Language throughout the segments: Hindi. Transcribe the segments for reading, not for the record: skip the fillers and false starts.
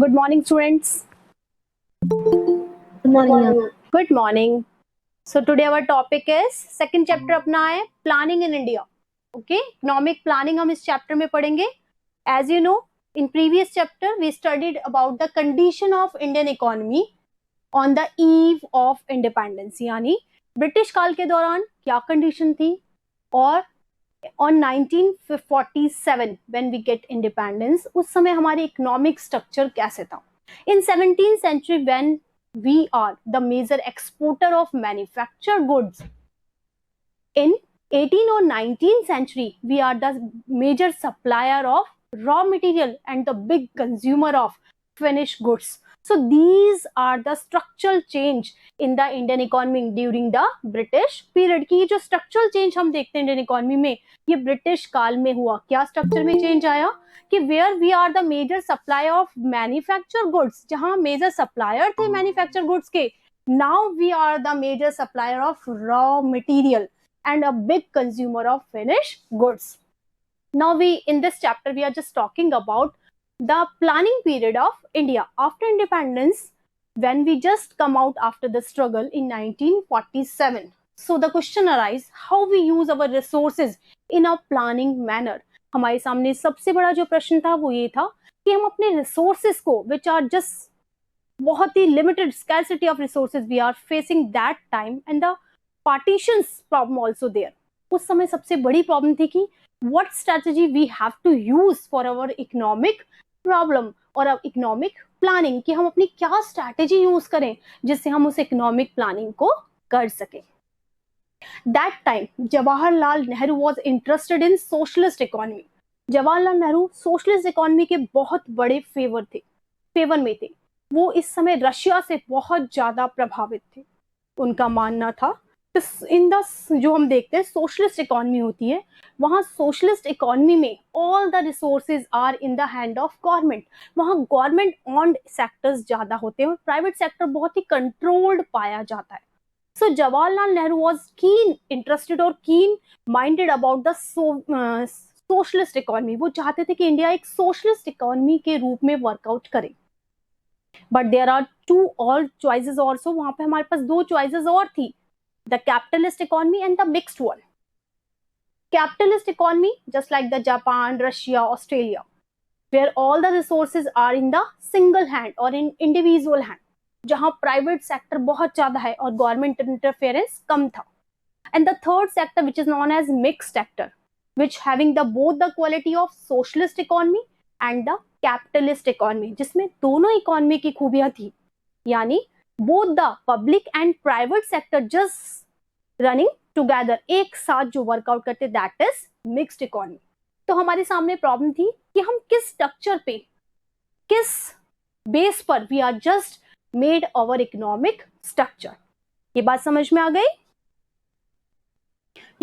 Good morning, students. Good morning, ma'am. Good morning. So today our topic is second chapter अपना है planning in India. Okay, economic planning हम इस chapter में पढ़ेंगे. As you know, in previous chapter we studied about the condition of Indian economy on the eve of independence. यानी ब्रिटिश काल के दौरान क्या कंडीशन थी और on 1947 when we get independence उस समय हमारी इकोनॉमिक स्ट्रक्चर कैसे था. In 17th century when we are the major exporter of manufactured goods, in 18th or 19th century we are the major supplier of raw material and the big consumer of finished goods. So these are the structural change in the Indian economy during the British period. कि ये जो structural change हम देखते हैं Indian economy में, ये ब्रिटिश काल में हुआ. क्या structure में change आया कि where we are the major supplier of manufactured goods, जहाँ major supplier थे manufactured goods के, now we are the major supplier of raw material and a big consumer of finished goods. Now in this chapter we are just talking about the planning period of India after independence, when we just come out after the struggle in 1947. So the question arises, how we use our resources in a planning manner. हमारे सामने सबसे बड़ा जो प्रश्न था वो ये था कि हम अपने resources को, which are just बहुत ही limited scarcity of resources we are facing that time, and the partitions problem also there. उस समय सबसे बड़ी प्रॉब्लम थी कि what strategy we have to use for our economic problem और इकोनॉमिक प्लानिंग, कि हम अपनी क्या स्ट्रैटेजी यूज करें जिससे हम उस इकोनॉमिक प्लानिंग को कर सकें. That time Jawaharlal Nehru was interested in socialist economy. Jawaharlal Nehru socialist economy के बहुत बड़े फेवर में थे. वो इस समय रशिया से बहुत ज्यादा प्रभावित थे. उनका मानना था इन द जो हम देखते हैं सोशलिस्ट इकोनॉमी होती है, वहां सोशलिस्ट इकोनॉमी में all the resources are in the hand of government. वहां गवर्नमेंट ऑन्ड सेक्टर्स ज्यादा होते हैं और प्राइवेट सेक्टर बहुत ही कंट्रोल्ड पाया जाता है. So Jawaharlal Nehru was keen interested और keen minded about the socialist economy. वो चाहते थे कि इंडिया एक सोशलिस्ट इकोनॉमी के रूप में वर्कआउट करे. बट देयर आर टू और चॉइसेस ऑल्सो. वहां पे हमारे पास दो चॉइसेस और थी, the capitalist economy and the mixed one. Capitalist economy, just like the Japan, Russia, Australia, where all the resources are in the single hand or in individual hand, जहां private sector बहुत ज्यादा है और government interference कम था. And the third sector, which is known as mixed sector, which having the both the quality of socialist economy and the capitalist economy, जिसमें दोनों इकोनॉमी की खूबियां थी. यानी both the public and private sector just running together, एक साथ जो वर्कआउट करते, that is mixed economy. तो हमारे सामने प्रॉब्लम थी कि हम किस स्ट्रक्चर पे, किस बेस पर we are just made our economic structure. ये बात समझ में आ गई?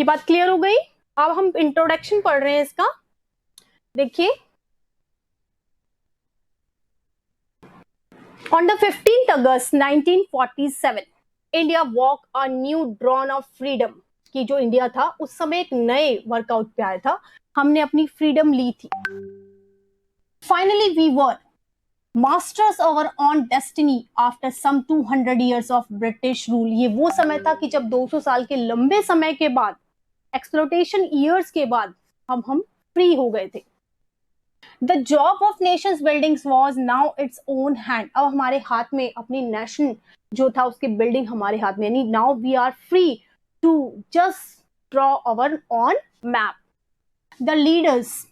ये बात क्लियर हो गई? अब हम इंट्रोडक्शन पढ़ रहे हैं इसका. देखिए, on the 15th August 1947 India walk a new drawn of freedom. कि जो इंडिया था उस समय एक नए वर्कआउट पे आया था, हमने अपनी फ्रीडम ली थी. Finally we were masters our on destiny after some 200 years of British rule. ये वो समय था कि जब 200 साल के लंबे समय के बाद, एक्सप्लोटेशन ईयर्स के बाद हम फ्री हो गए थे. The job of nations buildings was now its own hand. अब हमारे हाथ में अपनी नेशन जो था उसकी बिल्डिंग हमारे हाथ में. Now we are free to just draw our own map. The leaders,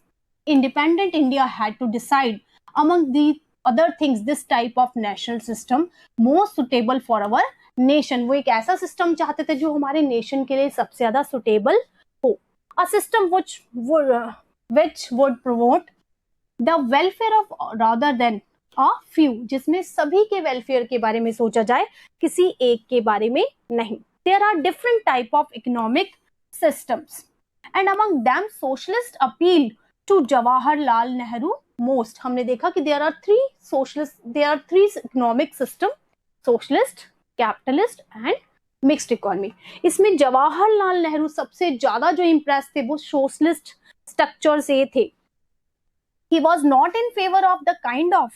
independent India had to decide among the other things this type of national system most suitable for our nation. वो एक ऐसा सिस्टम चाहते थे जो हमारे नेशन के लिए सबसे ज्यादा सुटेबल हो. A system which would promote the welfare of rather than a few, जिसमें सभी के वेलफेयर के बारे में सोचा जाए, किसी एक के बारे में नहीं. There are different type of economic systems and among them socialist appeal to Jawaharlal Nehru most. हमने देखा कि there are three economic system, socialist, capitalist and mixed economy. इसमें जवाहरलाल नेहरू सबसे ज्यादा जो इम्प्रेस थे वो सोशलिस्ट स्ट्रक्चर से थे. He was not in favor of the kind of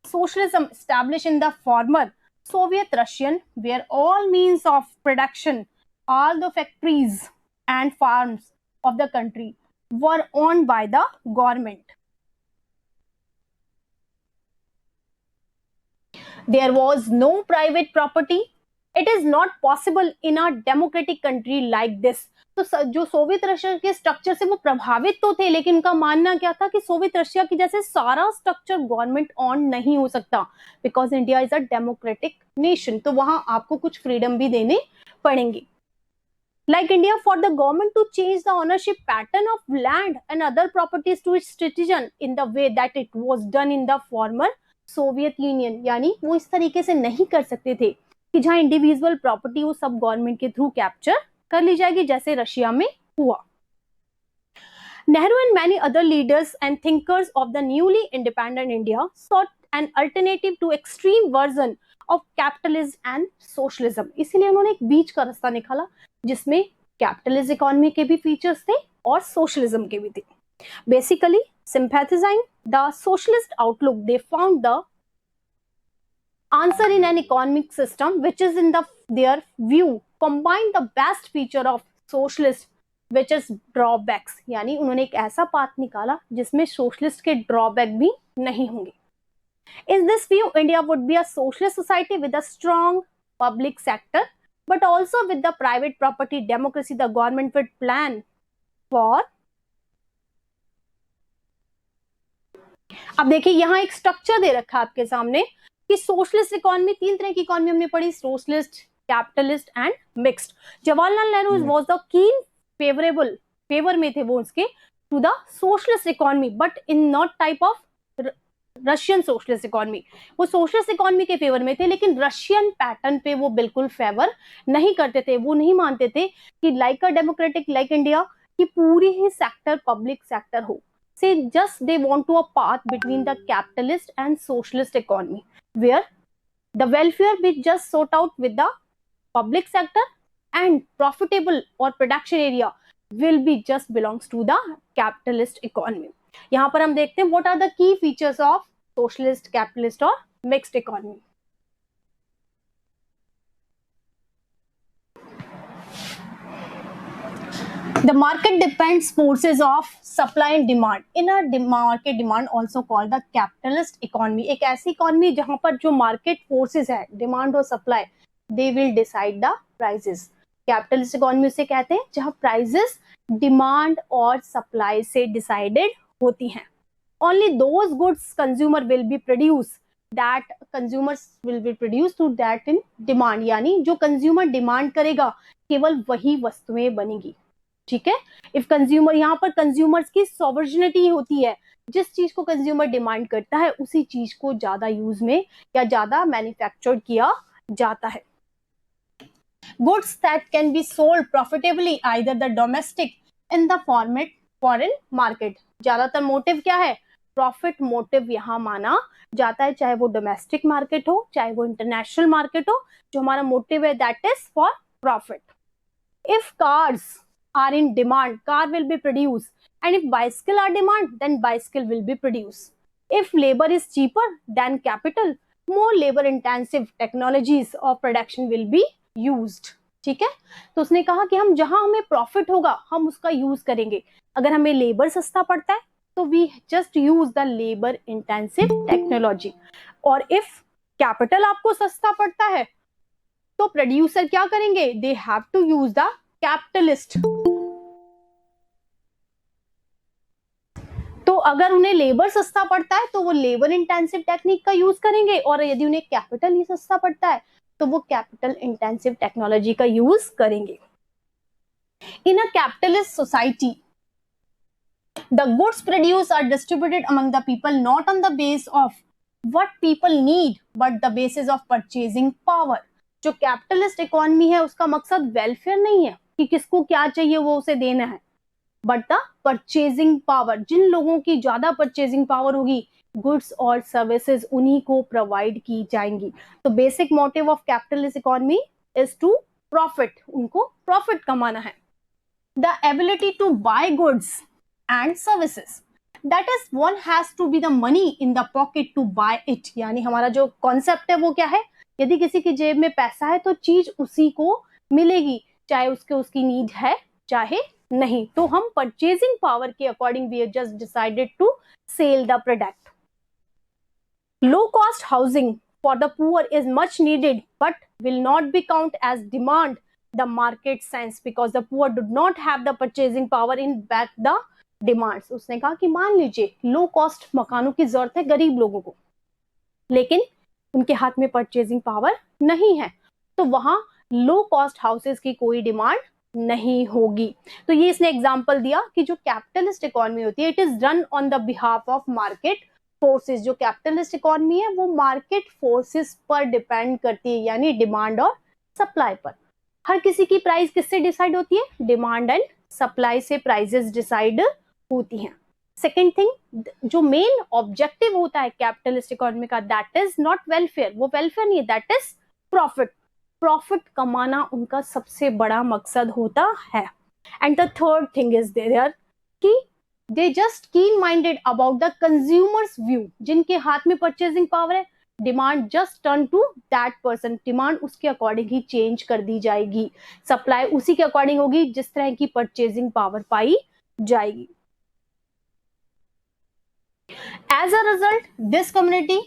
socialism established in the former Soviet Russian, where all means of production, all the factories and farms of the country were owned by the government. There was no private property. It is not possible in a democratic country like this. तो जो सोवियत रशिया के स्ट्रक्चर से वो प्रभावित तो थे, लेकिन उनका मानना क्या था कि सोवियत रशिया की जैसे सारा स्ट्रक्चर गवर्नमेंट ऑन नहीं हो सकता, because India is a democratic nation, तो वहां आपको कुछ फ्रीडम भी देने पड़ेंगे. Like India, for the government to change the ownership pattern of land and other properties to its citizen in the way that it was done in the former Soviet union, यानी वो इस तरीके से नहीं कर सकते थे कि जहां इंडिविजुअल प्रॉपर्टी वो सब गवर्नमेंट के थ्रू कैप्चर कर ली जाएगी, जैसे रशिया में हुआ. Nehru and many other leaders and thinkers of the newly independent India sought an alternative to extreme version of capitalism and socialism. इसीलिए उन्होंने एक बीच का रास्ता निकाला जिसमें कैपिटलिस्ट इकोनॉमी के भी फीचर्स थे और सोशलिज्म के भी थे. Basically, sympathizing the socialist outlook, they found the answer in an economic system which is in their view combine the best feature of socialist which is drawbacks. यानी उन्होंने एक ऐसा पाथ निकाला जिसमें सोशलिस्ट के ड्रॉबैक भी नहीं होंगे. In this view, India would be a socialist society with a strong public sector, but also with the private property democracy. The government would plan for. अब देखिए यहाँ एक स्ट्रक्चर दे रखा है आपके सामने कि सोशलिस्ट इकोनॉमी, तीन तरह की इकोनॉमी हमने पढ़ी, socialist, capitalist and mixed. Jawaharlal Nehru was the keen favour में थे वो उसके to the socialist economy, but in not type of Russian socialist economy. वो सोशलिस्ट इकोनॉमी के फेवर में थे, लेकिन रशियन पैटर्न पे वो बिल्कुल फेवर नहीं करते थे. वो नहीं मानते थे कि like a democratic like India की पूरी ही सेक्टर पब्लिक सेक्टर हो. Say just they want to a path between the capitalist and socialist economy, where the welfare be just sort out with the public sector and profitable or production area will be just belongs to the capitalist economy. यहाँ पर हम देखते हैं what are the key features of socialist, capitalist और mixed economy. The market depends forces of supply and demand. In a market demand also called the capitalist economy. एक ऐसी इकोनॉमी जहां पर जो मार्केट फोर्सेस है, डिमांड और supply, they will decide the prices. Capitalist economy उसे कहते हैं जहां प्राइसेस डिमांड और सप्लाई से डिसाइडेड होती हैं. Only those goods consumer will be produced that consumers will be produced to that in demand. यानी जो कंज्यूमर डिमांड करेगा केवल वही वस्तुएं बनेगी. ठीक है. इफ कंज्यूमर, यहाँ पर कंज्यूमर्स की सॉवर्जिनिटी होती है, जिस चीज को कंज्यूमर डिमांड करता है उसी चीज को ज्यादा यूज में या ज्यादा मैन्युफैक्चर्ड किया जाता है. Goods that can be sold profitably either the domestic in the foreign market. ज्यादातर मोटिव क्या है? प्रॉफिट मोटिव यहाँ माना जाता है, चाहे वो डोमेस्टिक मार्केट हो चाहे वो इंटरनेशनल मार्केट हो. जो हमारा मोटिव है that is for profit. If cars are in demand, car will be produced, and if bicycle are demand, then bicycle will be produced. If labor is cheaper than capital, more labor intensive technologies of production will be used. ठीक है. तो उसने कहा कि हम जहां हमें प्रॉफिट होगा हम उसका यूज करेंगे. अगर हमें लेबर सस्ता पड़ता है तो we just use the labour intensive technology, और इफ कैपिटल आपको सस्ता पड़ता है तो प्रोड्यूसर क्या करेंगे? They have to use the capitalist. तो अगर उन्हें लेबर सस्ता पड़ता है तो वो लेबर इंटेंसिव टेक्निक का यूज करेंगे, और यदि उन्हें कैपिटल ही सस्ता पड़ता है तो वो कैपिटल इंटेंसिव टेक्नोलॉजी का यूज करेंगे. In a capitalist society the goods produce are distributed among the people not on the base of what people need but the basis of purchasing power. जो कैपिटलिस्ट इकोनॉमी है उसका मकसद वेलफेयर नहीं है कि किसको क्या चाहिए वो उसे देना है, बट द परचेजिंग पावर. जिन लोगों की ज्यादा परचेजिंग पावर होगी गुड्स और सर्विसेज उन्हीं को प्रोवाइड की जाएंगी. तो basic motive of capitalist economy is to profit. उनको प्रॉफिट कमाना है. The ability to buy goods and services. That is one has to be the money in the pocket to buy it. यानी हमारा जो कॉन्सेप्ट है वो क्या है, यदि किसी की जेब में पैसा है तो चीज उसी को मिलेगी, चाहे उसकी नीड है चाहे नहीं। तो हम परचेजिंग पावर के according we just decided to sell the product. Low cost housing for the poor is much needed but will not be count as demand the market sense because the poor do not have the purchasing power in back the demands। उसने कहा कि मान लीजिए लो कॉस्ट मकानों की जरूरत है गरीब लोगों को, लेकिन उनके हाथ में परचेजिंग पावर नहीं है, तो वहां लो कॉस्ट हाउसेस की कोई डिमांड नहीं होगी। तो ये इसने एग्जांपल दिया कि जो कैपिटलिस्ट इकोनॉमी होती है it is run on the behalf of market forces. जो कैपिटलिस्ट इकोनॉमी है वो मार्केट फोर्सेस पर डिपेंड करती है, यानी डिमांड और सप्लाई पर। हर किसी की प्राइस किससे डिसाइड होती है, डिमांड एंड सप्लाई से प्राइसेस डिसाइड होती हैं। सेकेंड थिंग, जो मेन ऑब्जेक्टिव होता है कैपिटलिस्ट इकोनॉमी का, दैट इज नॉट वेलफेयर, वो वेलफेयर नहीं है, दैट इज प्रॉफिट। प्रॉफिट कमाना उनका सबसे बड़ा मकसद होता है। And the third thing is there कि they just keen minded about the consumers view. जिनके हाथ में परचेजिंग पावर है, demand just turn to that person, demand उसके अकॉर्डिंग ही चेंज कर दी जाएगी, सप्लाई उसी के अकॉर्डिंग होगी जिस तरह की परचेजिंग पावर पाई जाएगी। As a result, this community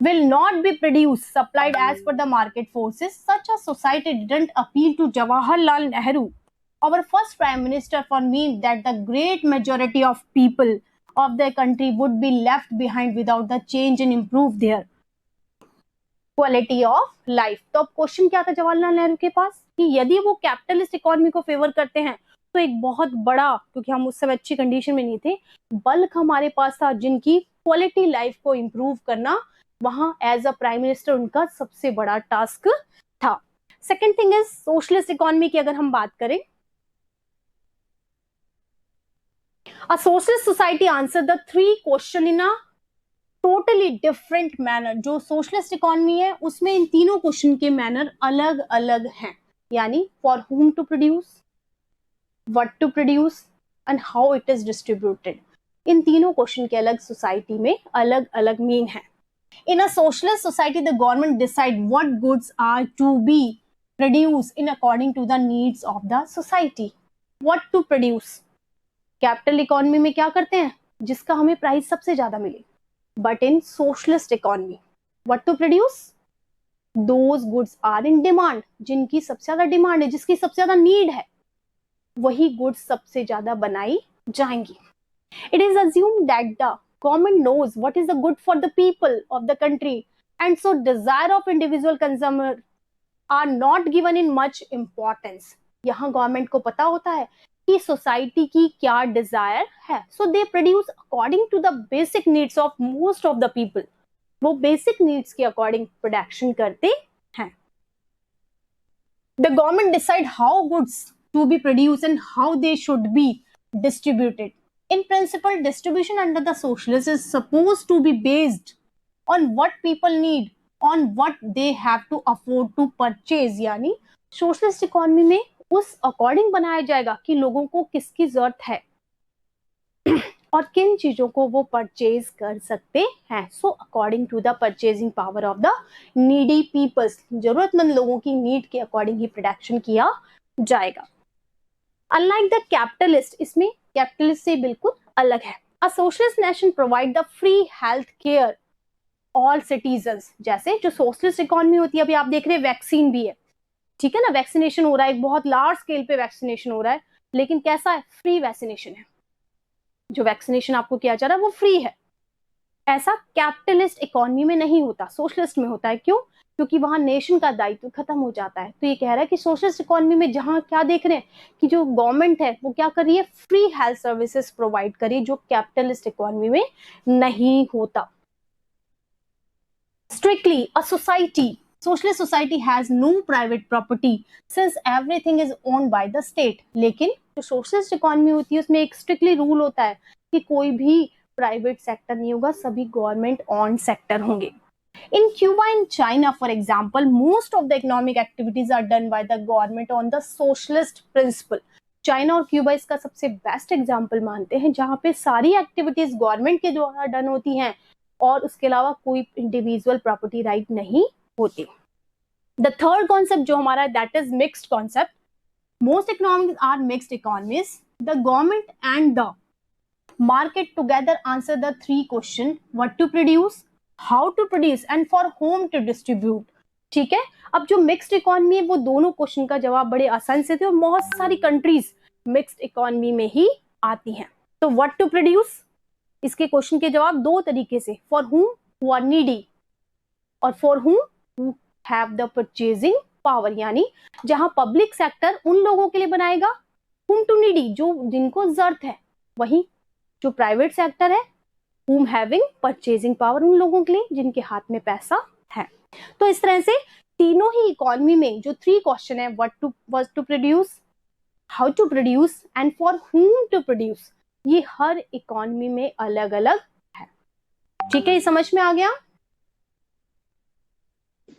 will not be produced, supplied as per the market forces. Such a society didn't appeal to Jawaharlal Nehru, our first Prime Minister, for mean that the great majority of people of the country would be left behind without the change and improve their quality of life। तो अब क्वेश्चन क्या था जवाहरलाल नेहरू के पास कि यदि वो कैपिटलिस्ट इकोनॉमी को फेवर करते हैं तो एक बहुत बड़ा, क्योंकि हम उस समय अच्छी कंडीशन में नहीं थे, बल्क हमारे पास था जिनकी क्वालिटी लाइफ को इंप्रूव करना वहां एज अ प्राइम मिनिस्टर उनका सबसे बड़ा टास्क था। Second thing is socialist economy की अगर हम बात करें, a socialist society answer the three question in a totally different manner. जो सोशलिस्ट इकोनॉमी है उसमें इन तीनों क्वेश्चन के मैनर अलग अलग हैं, यानी for whom to produce, what to produce and how it is distributed। इन तीनों क्वेश्चन के अलग सोसाइटी में अलग अलग मीन है। In a socialist society, the government decide what goods are to be produced in according to the needs of the society। What to produce, capital economy में क्या करते हैं, जिसका हमें प्राइस सबसे ज्यादा मिले। But in socialist economy, what to produce, those goods are in demand, जिनकी सबसे ज्यादा डिमांड है, जिसकी सबसे ज्यादा नीड है, वही गुड्स सबसे ज्यादा बनाई जाएंगी। It is assumed that the government knows what is the good for the people of the country and so desire of individual consumer are not given in much importance. यहाँ गवर्नमेंट को पता होता है कि सोसाइटी की क्या डिजायर है, so they produce according to the basic needs of most of the people. वो बेसिक नीड्स के अकॉर्डिंग प्रोडक्शन करते हैं। The government decide how goods to be produced and how they should be distributed। In principle, distribution under the socialist is supposed to be based on what people need, on what they have to afford to purchase। यानी सोशलिस्ट इकोनॉमी में उस अकॉर्डिंग बनाया जाएगा कि लोगों को किसकी जरूरत है और किन चीजों को वो परचेज कर सकते हैं। So according to the purchasing power of the needy peoples, जरूरतमंद लोगों की नीड के अकॉर्डिंग ही प्रोडक्शन किया जाएगा। अनलाइक द कैपिटलिस्ट, इसमें कैपिटलिस्ट से बिल्कुल अलग है। A socialist nation provide the free health care all citizens. जैसे जो सोशलिस्ट इकोनॉमी होती है, अभी आप देख रहे हैं वैक्सीन भी है, ठीक है ना, वैक्सीनेशन हो रहा है, एक बहुत लार्ज स्केल पे वैक्सीनेशन हो रहा है, लेकिन कैसा है, फ्री वैक्सीनेशन है। जो वैक्सीनेशन आपको किया जा रहा है वो फ्री है। ऐसा कैपिटलिस्ट इकोनॉमी में नहीं होता, सोशलिस्ट में होता है। क्यों? क्योंकि वहां नेशन का दायित्व खत्म हो जाता है। तो ये कह रहा है कि सोशलिस्ट इकोनॉमी में जहां क्या देख रहे हैं कि जो गवर्नमेंट है वो क्या कर रही है, फ्री हेल्थ सर्विसेज प्रोवाइड करी, जो कैपिटलिस्ट इकोनॉमी में नहीं होता। Strictly a society, socialist society has no private property since everything is owned by the state. लेकिन जो सोशलिस्ट इकोनॉमी होती है उसमें एक स्ट्रिक्टली रूल होता है कि कोई भी प्राइवेट सेक्टर नहीं होगा, सभी गवर्नमेंट ऑन सेक्टर होंगे। In Cuba and China, for example, most of the economic activities are done by the government on the socialist principle। China और क्यूबा इसका सबसे बेस्ट एग्जाम्पल मानते हैं, जहाँ पे सारी एक्टिविटीज गवर्नमेंट के द्वारा डन होती हैं और उसके अलावा कोई इंडिविजुअल प्रॉपर्टी राइट नहीं होती। द थर्ड कॉन्सेप्ट जो हमारा, that is mixed concept. Most economies are mixed economies. The government and the market together answer the three question: what to produce, how to produce and for whom to distribute। ठीक है, अब जो मिक्स्ड इकोनॉमी है वो दोनों क्वेश्चन का जवाब बड़े आसान से थे और बहुत सारी कंट्रीज मिक्स्ड इकोनॉमी में ही आती हैं। तो व्हाट टू प्रोड्यूस, इसके क्वेश्चन के जवाब दो तरीके से, for whom who are needy और for whom who have the purchasing power, यानी जहां पब्लिक सेक्टर उन लोगों के लिए बनाएगा whom to needy, जो जिनको जरूरत है, वहीं जो प्राइवेट सेक्टर है whom having purchasing power, उन लोगों के लिए जिनके हाथ में पैसा है। तो इस तरह से तीनों ही इकोनॉमी में जो थ्री क्वेश्चन है, what to produce, how to produce and for whom to produce, ये हर इकोनॉमी में अलग अलग है। ठीक है, ये समझ में आ गया?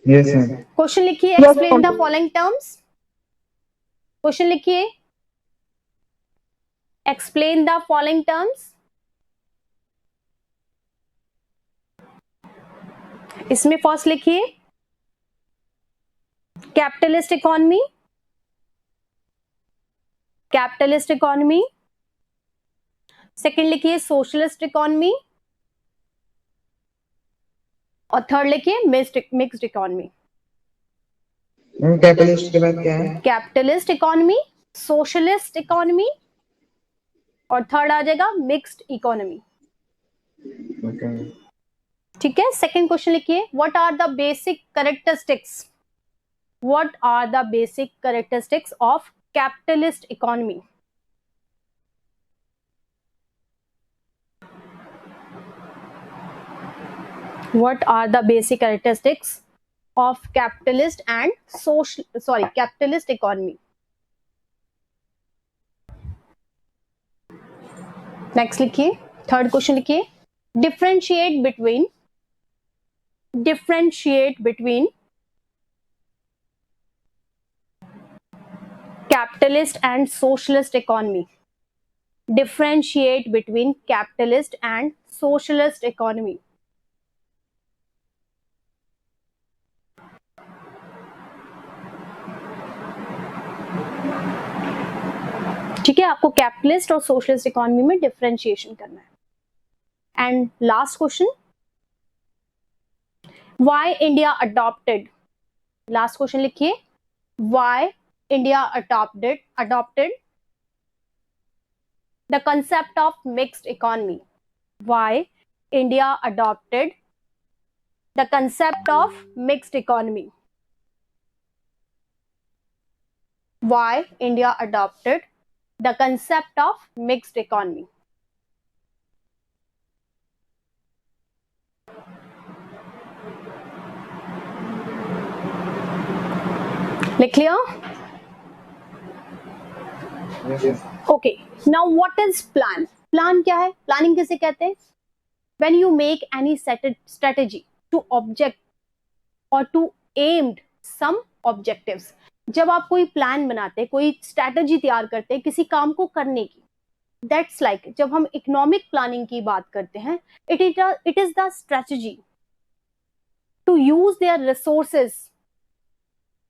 Yes ma'am. क्वेश्चन लिखिए, explain the following terms. Question लिखिए, एक्सप्लेन द फॉलोइंग टर्म्स। इसमें फर्स्ट लिखिए capitalist economy, capitalist economy. Second लिखिए सोशलिस्ट इकोनॉमी और थर्ड लिखिए मिक्स्ड इकोनॉमी। कैपिटलिस्ट के बाद क्या है? कैपिटलिस्ट इकोनॉमी, सोशलिस्ट इकोनॉमी और थर्ड आ जाएगा मिक्स्ड इकोनॉमी। ठीक है, सेकंड क्वेश्चन लिखिए, what are the basic characteristics, what are the basic characteristics of capitalist economy. What are the basic characteristics of capitalist and capitalist economy? Next लिखिए, थर्ड क्वेश्चन लिखिए, differentiate between capitalist and socialist economy. Differentiate between capitalist and socialist economy. ठीक है, आपको कैपिटलिस्ट और सोशलिस्ट इकोनॉमी में डिफरेंशिएशन करना है। And last question, why India adopted, last question लिखिए, why India adopted the concept of mixed economy, why India adopted the concept of mixed economy, why India adopted the concept of mixed economy. लिख लिया? Okay, now what is plan? Plan क्या है? Planning किसे कहते हैं? When you make any strategy to object or to aimed some objectives, जब आप कोई प्लान बनाते हैं, कोई स्ट्रैटेजी तैयार करते हैं किसी काम को करने की, दैट्स लाइक जब हम इकोनॉमिक प्लानिंग की बात करते हैं, it is the strategy to use their resources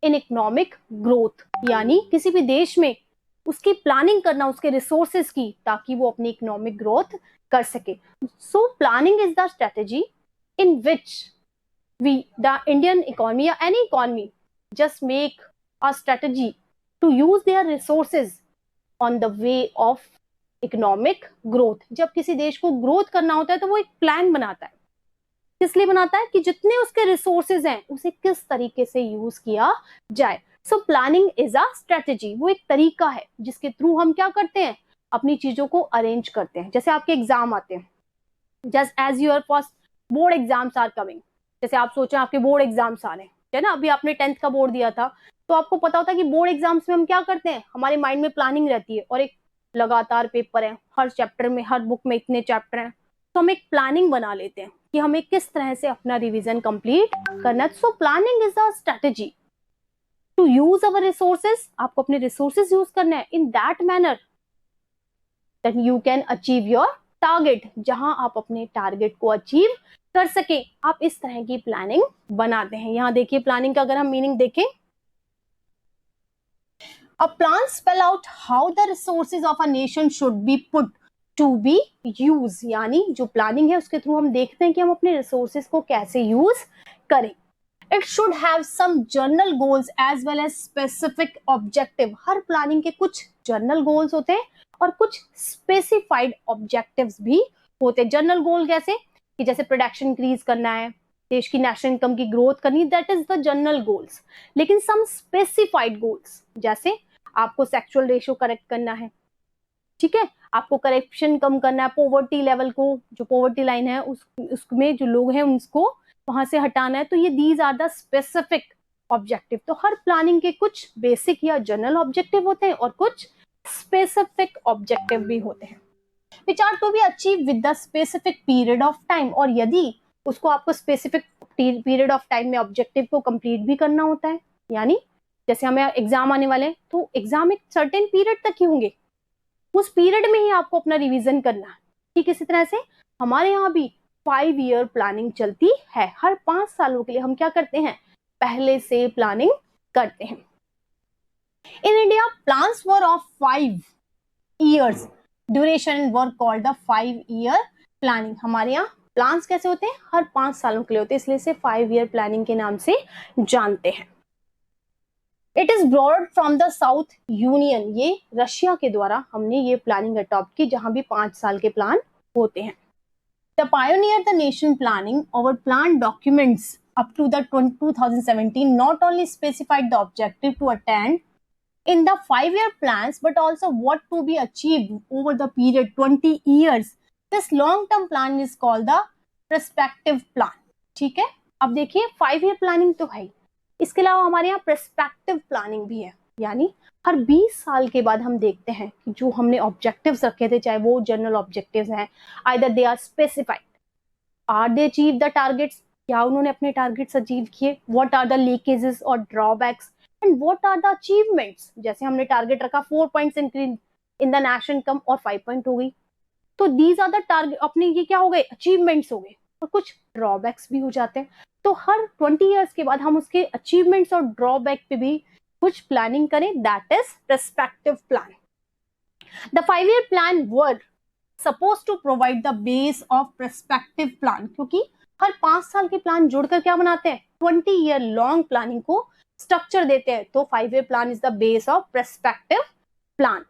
in economic growth, यानी किसी भी देश में उसकी प्लानिंग करना उसके रिसोर्सेज की, ताकि वो अपनी इकोनॉमिक ग्रोथ कर सके। So planning is the strategy in which we the Indian economy या any economy just make a strategy to use their resources on the way of economic growth। जब किसी देश को ग्रोथ करना होता है तो वो एक प्लान बनाता है। किस लिए बनाता है? कि जितने उसके रिसोर्सेज हैं उसे किस तरीके से यूज किया जाए। सो प्लानिंग इज अ स्ट्रेटेजी, वो एक तरीका है जिसके थ्रू हम क्या करते हैं, अपनी चीजों को अरेंज करते हैं। जैसे आपके एग्जाम आते हैं, just as your first board exams are coming, जैसे आप सोचें आपके बोर्ड एग्जाम्स आ रहे हैं, है ना, अभी आपने 10th का बोर्ड दिया था, तो आपको पता होता है कि बोर्ड एग्जाम्स में हम क्या करते हैं, हमारे माइंड में प्लानिंग रहती है और एक लगातार पेपर है, हर चैप्टर में, हर बुक में इतने चैप्टर हैं, तो हम एक प्लानिंग बना लेते हैं कि हमें किस तरह से अपना रिवीजन कंप्लीट करना है। So planning is a strategy to use our resources, आपको अपने रिसोर्सेज यूज करना है in that manner that you can achieve your target, जहां आप अपने टारगेट को अचीव कर सके। आप इस तरह की प्लानिंग बनाते हैं। यहां देखिए प्लानिंग का अगर हम मीनिंग देखें, a plan spell out how the resources of a nation should be put to be use, यानी जो प्लानिंग है उसके थ्रू हम देखते हैं कि हम अपने रिसोर्सेज को कैसे यूज करें। It should have some general goals as well as specific objective, हर प्लानिंग के कुछ जनरल गोल्स होते हैं और कुछ स्पेसिफाइड ऑब्जेक्टिव्स भी होते हैं। जनरल गोल कैसे कि जैसे प्रोडक्शन इंक्रीज करना है, देश की नेशनल इनकम की ग्रोथ करनी, that is the general goals. लेकिन सम स्पेसिफाइड गोल्स, जैसे आपको सेक्सुअल रेशियो करेक्ट करना है, ठीक है, आपको करप्शन कम करना है, पॉवर्टी लेवल को, जो पॉवर्टी लाइन है उसमें जो लोग हैं उसको वहां से हटाना है, तो ये these are the specific objective. तो हर प्लानिंग के कुछ बेसिक या जनरल ऑब्जेक्टिव होते हैं और कुछ स्पेसिफिक ऑब्जेक्टिव भी होते हैं, which are to be achieve with the specific period of time. और यदि उसको आपको स्पेसिफिक पीरियड ऑफ टाइम में ऑब्जेक्टिव को कंप्लीट भी करना होता है, यानी जैसे हमें एग्जाम आने वाले हैं तो एग्जाम एक सर्टेन पीरियड तक ही होंगे, उस पीरियड में ही आपको अपना रिवीजन करना है। ठीक इसी तरह से हमारे यहाँ भी 5 ईयर प्लानिंग चलती है। हर 5 सालों के लिए हम क्या करते हैं, पहले से प्लानिंग करते हैं। In India plans were of 5 years duration were called the 5 year planning. हमारे यहाँ प्लान्स कैसे होते हैं, हर 5 सालों के लिए होते हैं, इसलिए इसे 5 ईयर प्लानिंग के नाम से जानते हैं। It is broad from the south union, ये रशिया के द्वारा हमने ये प्लानिंग अडॉप्ट की, जहां भी 5 साल के प्लान होते हैं। The pioneer the nation planning, our plan documents up to the 2017 not only specified the objective to attain in the 5-year plans but also what to be achieved over the period 20 years. This long term plan is called the perspective plan. ठीक है, अब देखिए 5 ईयर प्लानिंग तो है, इसके अलावा हमारे यहाँ पर्सपेक्टिव प्लानिंग भी है, यानी हर 20 साल के बाद हम देखते हैं कि जो हमने ऑब्जेक्टिव्स रखे थे, चाहे वो जनरल ऑब्जेक्टिव्स हैं, either they are specified, are they achieve the targets, क्या उन्होंने अपने टारगेट्स अचीव किए, व्हाट आर द लीकेजेस और drawbacks and what are the achievements. जैसे हमने टारगेट रखा 4 points increase in the national income और 5 पॉइंट हो गई, तो दीज आर द टारगेट, अपने ये क्या हो गए, अचीवमेंट्स हो गए, और कुछ ड्रॉबैक्स भी हो जाते हैं। तो हर 20 ईयर्स के बाद हम उसके अचीवमेंट्स और ड्रॉबैक पे भी कुछ प्लानिंग करें, that is perspective plan. The 5 year plan were suppose to provide the base of perspective plan, क्योंकि हर 5 साल के प्लान जोड़कर क्या बनाते हैं, 20 ईयर लॉन्ग प्लानिंग को स्ट्रक्चर देते हैं। तो 5 year plan is the base of perspective plan.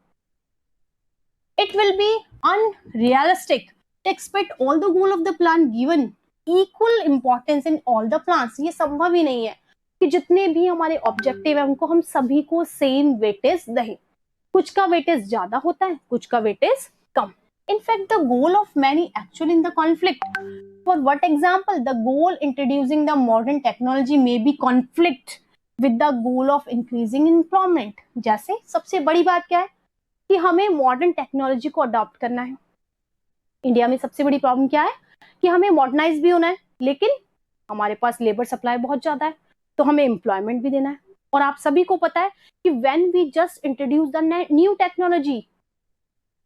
It will be unrealistic to expect all the goal of the plan given equal importance in all the plans. ये संभव ही नहीं है कि जितने भी हमारे ऑब्जेक्टिव है उनको हम सभी को सेम वेटेज दें। कुछ का वेटेज ज्यादा होता है, कुछ का weightage come. In fact, the goal of many actually in the conflict. For what example, the goal introducing the modern technology may be conflict with the goal of increasing employment. जैसे सबसे बड़ी बात क्या है कि हमें मॉडर्न टेक्नोलॉजी को अडॉप्ट करना है। इंडिया में सबसे बड़ी प्रॉब्लम क्या है कि हमें मॉडर्नाइज भी होना है, लेकिन हमारे पास लेबर सप्लाई बहुत ज्यादा है, तो हमें एम्प्लॉयमेंट भी देना है। और आप सभी को पता है कि when we just introduce the new technology,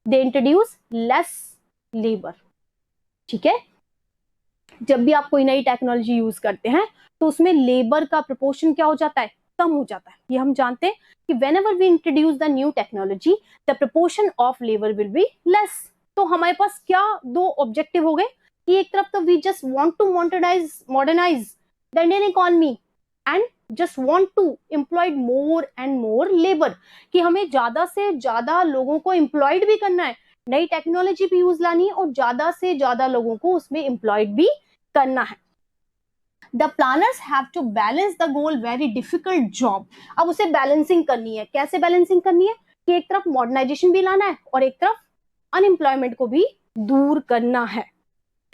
they introduce less labour. ठीक है, जब भी आप कोई नई टेक्नोलॉजी यूज करते हैं तो उसमें लेबर का प्रोपोर्शन क्या हो जाता है, कम हो जाता है। ये हम जानते हैं कि whenever we introduce the new technology, the proportion of labor will be less. तो हमारे पास क्या दो ऑब्जेक्टिव हो गए कि एक तरफ तो we just want to modernize the Indian economy and just want to employ more and more labor, कि हमें ज्यादा से ज्यादा लोगों को एम्प्लॉयड भी करना है, नई टेक्नोलॉजी भी यूज लानी है और ज्यादा से ज्यादा लोगों को उसमें एम्प्लॉयड भी करना है। The planners have to balance the goal, very difficult job. अब उसे बैलेंसिंग करनी है, कैसे बैलेंसिंग करनी है कि एक तरफ मॉडर्नाइजेशन भी लाना है और एक तरफ अनएम्प्लॉयमेंट को भी दूर करना है।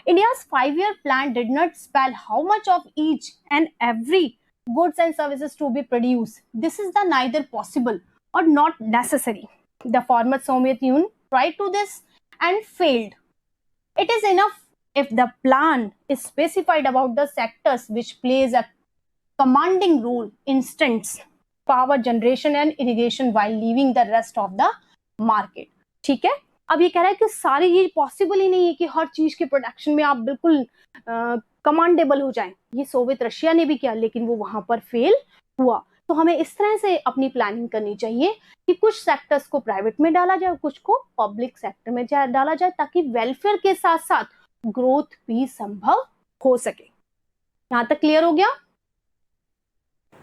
India's 5-year plan did not spell how much of each and every goods and services to be produced. This is the neither possible or not necessary. The former Soviet Union tried to this and failed. It is enough if the plan is specified about the sectors which plays a commanding role. Instance, power generation and irrigation while leaving the rest of the market. ठीक है, अब ये कह रहा है कि सारी ये पॉसिबल ही नहीं है कि हर चीज के प्रोडक्शन में आप बिल्कुल कमांडेबल हो जाएं। ये सोवियत रशिया ने भी किया, लेकिन वो वहां पर फेल हुआ। तो हमें इस तरह से अपनी प्लानिंग करनी चाहिए कि कुछ सेक्टर्स को प्राइवेट में डाला जाए, कुछ को पब्लिक सेक्टर में डाला जाए, ताकि वेलफेयर के साथ साथ ग्रोथ भी संभव हो सके। यहां तक क्लियर हो गया?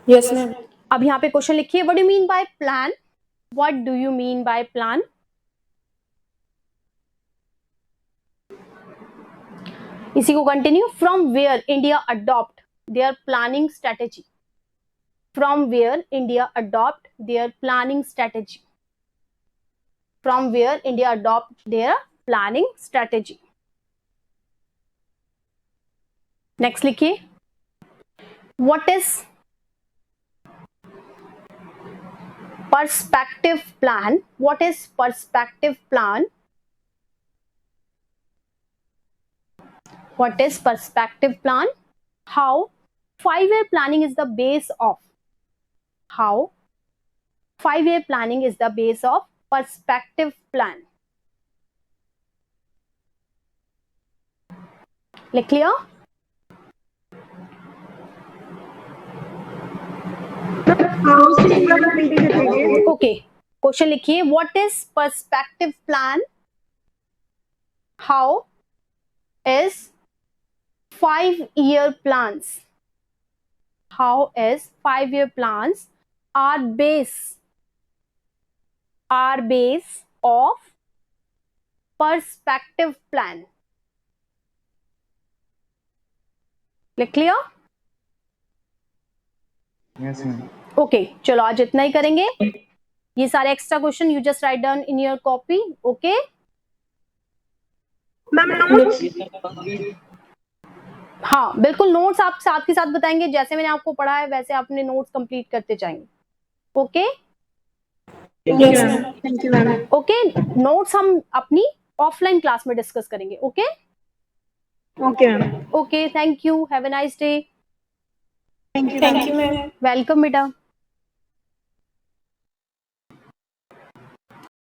Yes ma'am. अब यहाँ पे क्वेश्चन लिखिए, what do you mean by plan? What do you mean by plan? इसी को continue, from where India adopt their planning strategy. From where India adopt their planning strategy. From where India adopt their planning strategy. Next लिखिए, what is perspective plan? What is perspective plan? What is perspective plan? How 5-year planning is the base of How 5-year planning is the base of perspective plan. Clear? Okay. Question लिखिए, what is perspective plan? How is 5-year plans? How is 5-year plans are base of perspective plan. Clear? Yes, ma'am. Okay, चलो आज इतना ही करेंगे। ये सारे extra question you just write down in your copy. Okay हाँ बिल्कुल, नोट्स आप साथ के साथ बताएंगे, जैसे मैंने आपको पढ़ा है वैसे आपने नोट्स कंप्लीट करते जाएंगे। Okay thank you ma'am. Okay, notes हम अपनी ऑफलाइन क्लास में डिस्कस करेंगे। Okay okay ma'am. Okay, thank you, have a nice day. Thank you ma'am. Welcome बेटा।